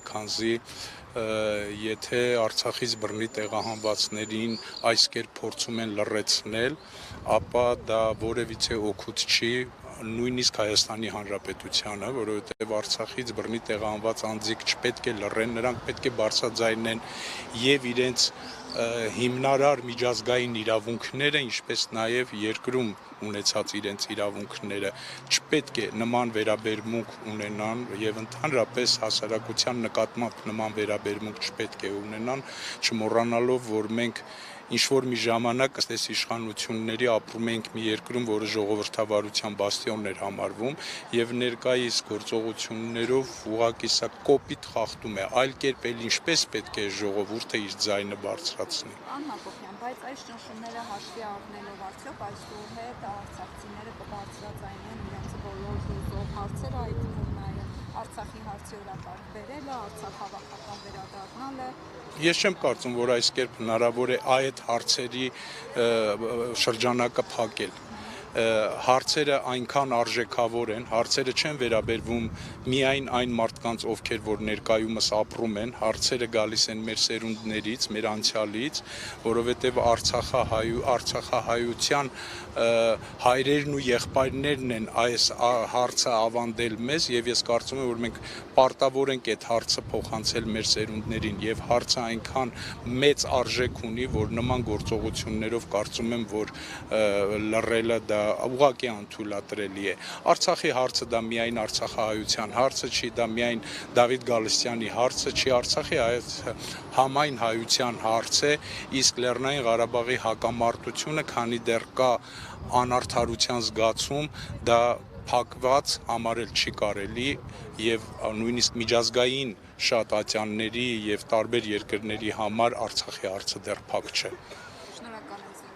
քանզի եթե Արցախից բռնի տեղահանվածներին այս կերպ փորձում են լռեցնել, ապա դա որևիցե օգուտ չի նույնիսկ Հայաստանի Հանրապետությանը, որովհետև Արցախից բռնի տեղահանված անձիկ չպետք է լռեն, նրանք պետք է բարձրաձայնեն եւ իրենց հիմնարար միջազգային իրավունքները, ինչպես նաև երկրում ունեցած իրենց իրավունքները չպետք է նման վերաբերմունք ունենան եւ ընդհանրապես հասարակության նկատմամբ նման վերաբերմունք չպետք է ունենան, չմոռանալով, որ մենք ինչ-որ մի ժամանակ ըստ իշխանությունների ապրում ենք մի երկրում, որը ժողովրդավարության բաստիոն էր համարվում եւ ներկայիս գործողություններով ուղղակի սա կոպիտ խախտում է, այլ կերպ էլ ինչպես պետք է ժողովուրդը իր ձայնը բարձրացնի։ Բայց այս ճնշումները հաշվի առնելով արդյոք այսուհետ արցախցիները կբարձրաձայնեն իրենց բոլոր հուզող հարցերը, այդ թվում նաև Արցախի հարցի օրակարգ բերելը, Արցախ հավաքական վերադառնալը։ Ես չեմ կարծում, որ այս կերպ հնարավոր է այդ հարցերի շրջանակը փակել։ Հարցերը այնքան արժեքավոր են, հարցերը չեն վերաբերվում միայն այն մարդկանց, ովքեր որ ներկայումս ապրում են, հարցերը գալիս են մեր սերունդներից, մեր անցյալից, որովհետև Արցախահայության հայրերն ու եղբայրներն են այս հարցը ավանդել մեզ եւ ես կարծում եմ, որ մենք պարտավոր ենք այդ հարցը փոխանցել մեր սերունդներին եւ հարցը այնքան մեծ արժեք ունի, որ նման գործողություններով կարծում եմ, որ լռելը դա ուղղակի անթույլատրելի է։ Արցախի հարցը դա միայն արցախահայության հարցը չի, դա միայն Դավիթ Գալստյանի հարցը չի, Արցախի համայն հայության հարց է, իսկ Լեռնային Ղարաբաղի հակամարտությունը, քանի դեռ կա անարդարության զգացում, դա փակված համարել չի կարելի եւ նույնիսկ միջազգային շատ ատյանների եւ տարբեր երկրների համար Արցախի հարցը դեռ փակ չէ։ Շնորհակալ եմ։